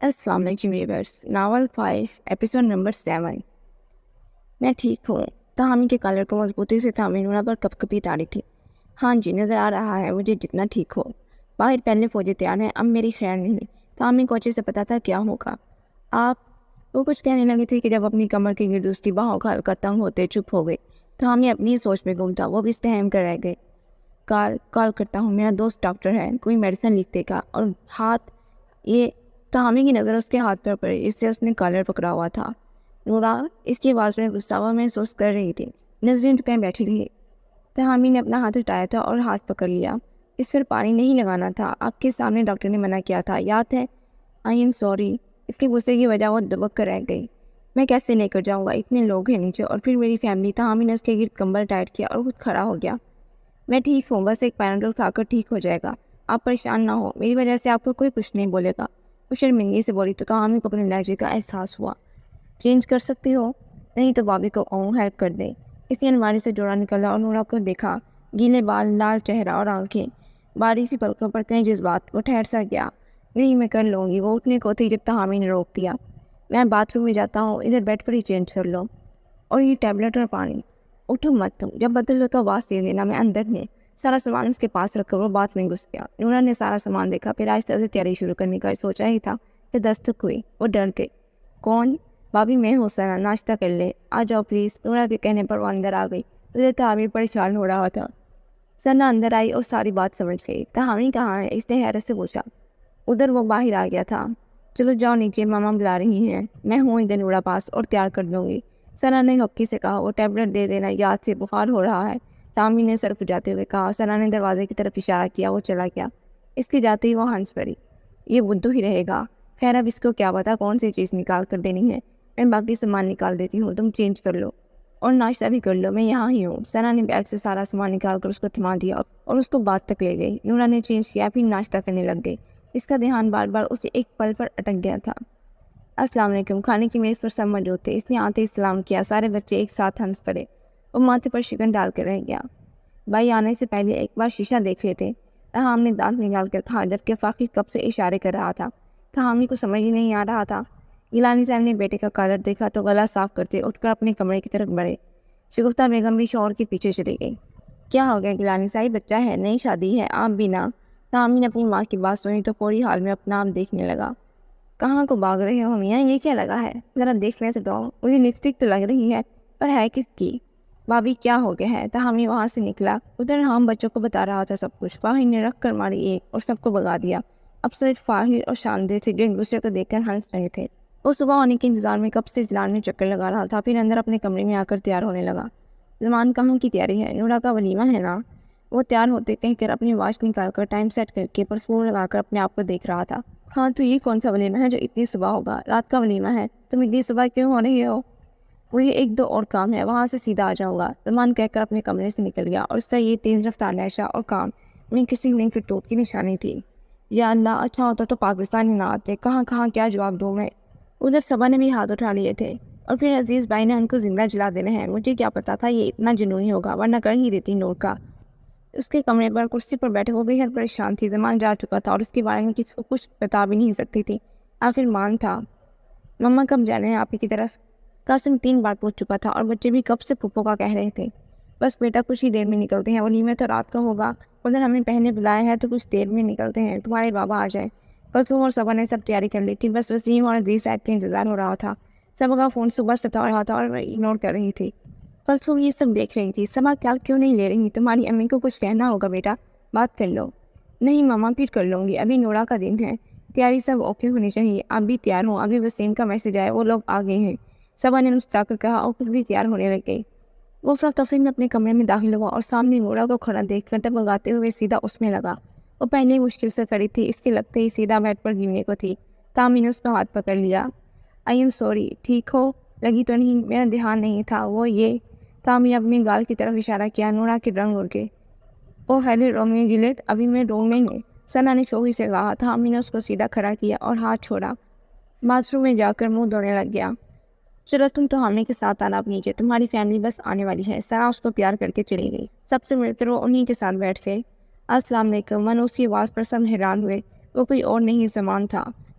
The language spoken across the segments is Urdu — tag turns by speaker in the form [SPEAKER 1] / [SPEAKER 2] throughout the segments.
[SPEAKER 1] السلام علیکم ویورس، ناول 5 ایپیسوڈ نمبر 7۔ میں ٹھیک ہوں۔ تاہمی کے کالر کو مضبوطی سے تھامے نورا پر کپ کپی تاری تھی۔ ہاں جی، نظر آ رہا ہے مجھے جتنا ٹھیک ہو۔ باہر پہلے فوجی تیار ہیں، اب میری خیر نہیں۔ تاہمی کوچے سے پتا تھا کیا ہوگا۔ وہ کچھ کہنے لگی تھی کہ جب اپنی کمر کے گرد اس کی باہوں کا ہلکا تنگ ہوتے چپ ہو گئی۔ تاہمی اپنی سوچ میں گم تھا، وہ بھی استحم کر رہ گئے۔ کال کرتا ہوں، میرا دوست ڈاکٹر ہے، کوئی میڈیسن لکھ دے گا۔ اور ہاتھ، یہ تاہمی کی نظر اس کے ہاتھ پر پڑی، اس سے اس نے کالر پکڑا ہوا تھا۔ نورا اس کی آواز میں غصہ محسوس کر رہی تھی، نظریں ٹکائے بیٹھی رہی۔ تاہمی نے اپنا ہاتھ اٹھایا تھا اور ہاتھ پکڑ لیا۔ اس پر پانی نہیں لگانا تھا، آپ کے سامنے ڈاکٹر نے منع کیا تھا، یاد ہے؟ I am sorry. اس کے غصے کی وجہ وہ دبک کر رہ گئی۔ میں کیسے لے کر جاؤں گا، اتنے لوگ ہیں نیچے، اور پھر میری فیملی۔ تاہمی نے اس کے گرد کمبل ٹائٹ کیا اور خود کھڑا ہو گیا۔ میں ٹھیک ہوں، بس ایک پیناڈول کھا کر ٹھیک ہو جائے گا۔ آپ پریشان نہ ہو، میری وجہ سے آپ کو کوئی کچھ نہیں بولے گا۔ وہ شرمندگی سے بولی تو تاہمی کو اپنے لہجے کا احساس ہوا۔ چینج کر سکتے ہو؟ نہیں تو بابی کو ہیلپ کر دیں۔ اس نے الماری سے جوڑا نکالا اور نورا کو دیکھا، گیلے بال، لال چہرہ اور آنکھیں، باریک سی پلکوں پر کئی جذبات۔ وہ ٹھہر سا گیا۔ نہیں، میں کر لوں گی۔ وہ اٹھنے کو تھی جب تاہمی نے روک دیا۔ میں باتھ روم میں جاتا ہوں، ادھر بیڈ پر ہی چینج کر لو، اور یہ ٹیبلٹ اور پانی۔ اٹھو مت تم، جب بدل لو تو آواز دے دینا، میں اندر نے سارا سامان اس کے پاس رکھ کر وہ باتھ میں گھس گیا۔ نورا نے سارا سامان دیکھا، پھر آہستہ سے تیاری شروع کرنے کا سوچا ہی تھا کہ دستک ہوئی۔ وہ ڈر گئی۔ کون؟ بابی، میں ہوں ثنا، ناشتہ کر لے، آ جاؤ پلیز۔ نورا کے کہنے پر وہ اندر آ گئی۔ ادھر تاہمی پریشان ہو رہا تھا۔ ثنا اندر آئی اور ساری بات سمجھ گئی۔ تاہمی کہاں ہے؟ اس نے حیرت سے پوچھا۔ ادھر، وہ باہر آ گیا تھا۔ چلو جاؤ نیچے، ماما بلا رہی ہیں۔ میں ہوں ادھر نورا پاس اور تیار کر دوں گی، ثنا نے ہپکی سے کہا۔ وہ ٹیبلٹ دے دینا، یاد سے، بخار ہو رہا ہے، تاہمی نے سر کھجاتے ہوئے کہا۔ ثنا نے دروازے کی طرف اشارہ کیا، وہ چلا گیا۔ اس کے جاتے ہی وہ ہنس پڑی۔ یہ بدھو ہی رہے گا۔ خیر، اب اس کو کیا پتا کون سی چیز نکال کر دینی ہے۔ میں باقی سامان نکال دیتی ہوں، تم چینج کر لو اور ناشتہ بھی کر لو، میں یہاں ہی ہوں۔ ثنا نے بیگ سے سارا سامان نکال کر اس کو تھما دیا اور اس کو باتھ تک لے گئی۔ نورا نے چینج کیا، پھر ناشتہ کرنے لگ گئی۔ اس کا دھیان بار بار اسے ایک پل پر اٹک گیا تھا۔ السلام علیکم۔ کھانے کی میز پر سب موجود تھے۔ اس نے آتے ہی سلام کیا۔ سارے بچے ایک ساتھ ہنس پڑے۔ وہ ماتھے پر شکن ڈال کر رہ گیا۔ بھائی آنے سے پہلے ایک بار شیشہ دیکھ لیتے، تاہم نے دانت نکال کر کہا، جبکہ فاقی کب سے اشارے کر رہا تھا۔ تاہمی کو سمجھ ہی نہیں آ رہا تھا۔ گیلانی صاحب نے بیٹے کا کالر دیکھا تو گلا صاف کرتے اٹھ کر اپنے کمرے کی طرف بڑھے۔ شگفتہ بیگم بھی شوہر کے پیچھے چلی گئی۔ کیا ہو گیا گیلانی صاحب، بچہ ہے، نئی شادی ہے، آپ بھی نہ۔ تاہمی نے اپنی ماں کی بات سنی تو فوری حال میں اپنا آپ دیکھنے لگا۔ کہاں کو بھاگ رہے ہو میاں، یہ کیا لگا ہے؟ ذرا دیکھنے سے دو، مجھے لپسٹک تو لگ رہی ہے، پر ہے کس کی؟ بھابھی کیا ہو گیا ہے؟ تاہمی وہاں سے نکلا۔ ادھر ہم بچوں کو بتا رہا تھا سب کچھ۔ فاہر نے رکھ کر ماری ایک اور سب کو بگا دیا۔ اب صرف فاہر اور شاندے تھے جو ایک دوسرے کو دیکھ کر ہنس رہے تھے۔ وہ صبح ہونے کے انتظار میں کب سے جلان میں چکر لگا رہا تھا، پھر اندر اپنے کمرے میں آ کر تیار ہونے لگا۔ زمان کہاں کی تیاری ہے؟ نورا کا ولیمہ ہے نا؟ وہ تیار ہوتے کہہ کر اپنی واچ نکال کر ٹائم سیٹ کر کے پرفیوم لگا کر اپنے آپ کو دیکھ رہا تھا۔ ہاں تو یہ کون سا ولیمہ ہے جو اتنی صبح ہوگا؟ رات کا ولیمہ ہے، تم اتنی صبح کیوں ہو رہی ہو؟ مجھے ایک دو اور کام ہے، وہاں سے سیدھا آ جاؤں گا، زمان کہہ کر اپنے کمرے سے نکل گیا۔ اور اس کا یہ تیز رفتار نیشہ اور کام میں کسی نہیں پھر ٹوٹ کی نشانی تھی۔ یا اللہ، اچھا ہوتا تو پاکستان ہی نہ آتے، کہاں کہاں کیا جواب دوں میں۔ ادھر صبا نے بھی ہاتھ اٹھا لیے تھے، اور پھر عزیز بھائی نے ان کو زندہ جلا دینے ہیں۔ مجھے کیا پتا تھا یہ اتنا جنونی ہوگا، ورنہ کر ہی دیتی نور کا۔ اس کے کمرے پر کرسی پر بیٹھے وہ بے حد پریشان تھی۔ زمان جا چکا تھا اور اس کے بارے میں کسی کو کچھ بتا بھی نہیں سکتی تھی۔ آخر مان تھا۔ مما کب جانے ہیں آپ ہی کی طرف؟ قاسم 3 بار پوچھ چکا تھا، اور بچے بھی کب سے پھپھو کا کہہ رہے تھے۔ بس بیٹا، کچھ ہی دیر میں نکلتے ہیں، ولیمہ تو رات کا ہوگا، ادھر ہمیں پہلے بلایا ہے تو کچھ دیر میں نکلتے ہیں، تمہارے بابا آ جائے۔ کلثوم اور صبا نے سب تیاری کر لی تھی، بس وسیم اور عزیز صاحب کا انتظار ہو رہا تھا۔ صبا کا فون صبح سے اٹھا رہا تھا اور اگنور کر رہی تھی۔ کلثوم یہ سب دیکھ رہی تھی۔ صبا کیوں نہیں لے رہی؟ تمہاری امی کو کچھ کہنا ہوگا بیٹا، بات کر لو۔ نہیں ماما، پھر کر لوں گی، ابھی نورا کا دن ہے، تیاری سب اوکے ہونی چاہیے۔ آپ بھی تیار ہوں، ابھی وسیم کا میسج آیا، وہ لوگ آ گئے ہیں، صبا نے مسکرا کر کہا، اور خود بھی تیار ہونے لگ گئی۔ وہ افراتفری میں اپنے کمرے میں داخل ہوا اور سامنے نورا کو کھڑا دیکھ کر دبگاتے ہوئے سیدھا اس میں لگا۔ وہ پہلے ہی مشکل سے کھڑی تھی، اس کے لگتے ہی سیدھا بیڈ پر گرنے کو تھی۔ تاہمی نے اس کا ہاتھ پکڑ لیا۔ آئی ایم سوری، ٹھیک ہو؟ لگی تو نہیں؟ میرا دھیان نہیں تھا۔ وہ یہ تاہمی نے اپنے گال کی طرف اشارہ کیا۔ نورا کے رنگ اڑ گئے۔ او ہیلو رومیو جولیٹ، ابھی میں روم میں ہوں، ثنا نے شوخی سے کہا۔ تاہمی نے اس کو سیدھا کھڑا کیا اور ہاتھ چھوڑا۔ باتھ روم میں جا کر منہ دھونے لگ گیا۔ چلو تم تو ہمیں کے ساتھ آنا اب نیچے، تمہاری فیملی بس آنے والی ہے۔ ثنا اس کو پیار کر کے چلی گئی۔ سب سے مل کر وہ انہی کے ساتھ بیٹھ گئے۔ السلام علیکم۔ منوس کی آواز پر سب حیران ہوئے۔ وہ کوئی اور نہیں زمان تھا۔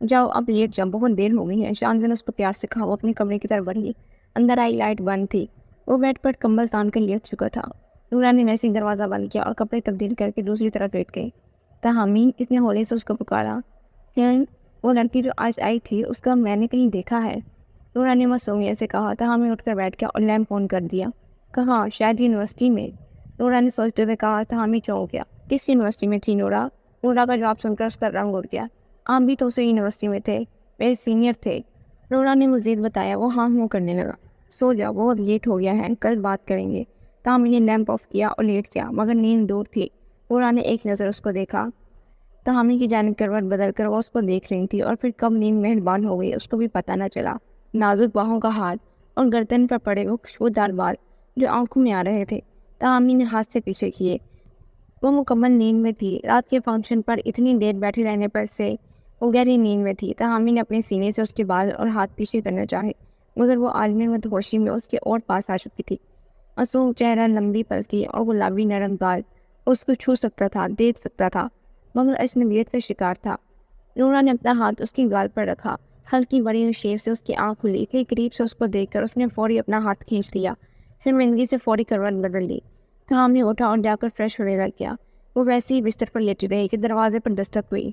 [SPEAKER 1] جاؤ اب لیٹ جاؤ، بہت دیر ہو گئی ہے۔ شاہزادہ نے اس کو پیار سے کہا۔ وہ اپنے کمرے کی طرف بڑھی، اندر آئی، لائٹ بند تھی۔ وہ بیڈ پر کمبل تان کر لیٹ چکا تھا۔ نورا نے ویسے ہی دروازہ بند کیا اور کپڑے تبدیل کر کے دوسری طرف لیٹ گئی۔ تاہمین اتنے ہولے سے اس کو پکارا، وہ لڑکی جو آج آئی تھی، اس کا میں نے کہیں دیکھا ہے۔ نورا نے معصومیت سے کہا۔ تاہمین اٹھ کر بیٹھ گیا اور لیمپ آن کر دیا۔ کہاں؟ شاید یونیورسٹی میں، نورا نے سوچتے ہوئے کہا۔ تاہمین چونک گیا۔ کس یونیورسٹی میں تھی نورا؟ نورا کا جواب سن کر اس کا رنگ اڑ گیا۔ آپ بھی تو اسی یونیورسٹی میں تھے، میرے سینئر تھے، نورا نے مزید بتایا۔ وہ ہاں ہوں کرنے لگا۔ سو جاؤ، بہت لیٹ ہو گیا ہے، کل بات کریں گے۔ تاہمین نے لیمپ آف کیا اور لیٹ گیا، مگر نیند دور تھی۔ نورا نے ایک نظر اس کو دیکھا۔ تاہمین کی جانب کروٹ بدل کر وہ اس کو دیکھ رہی تھی، اور پھر کب نیند مہربان ہو گئی اس کو بھی پتہ نہ چلا۔ نازک باہوں کا ہاتھ اور گردن پر پڑے وہ خوشبودار بال جو آنکھوں میں آ رہے تھے، تاہمین نے ہاتھ سے پیچھے کیے۔ وہ مکمل نیند میں تھی۔ رات کے فنکشن پر اتنی دیر بیٹھے رہنے پر سے وہ گہری نیند میں تھی۔ تاہمین نے اپنے سینے سے اس کے بال اور ہاتھ پیچھے کرنا چاہے، مگر وہ عالم مدہوشی میں اس کے اور پاس آ چکی تھی۔ معصوم چہرہ، لمبی پلکی اور گلابی نرم گال، اس کو چھو سکتا تھا، دیکھ سکتا تھا، مگر اجنبیت کا شکار تھا۔ نورا نے اپنا ہاتھ اس کی گال پر رکھا، ہلکی بڑی ہوئی شیپ سے اس کی آنکھ کھلی۔ اتنی قریب سے اس کو دیکھ کر اس نے فوری اپنا ہاتھ کھینچ لیا، پھر مہنگی سے فوری کروٹ بدل لی۔ تاہمین اٹھا اور جا کر فریش ہونے لگ گیا۔ وہ ویسے ہی بستر پر لیٹی رہی کہ دروازے پر دستک ہوئی۔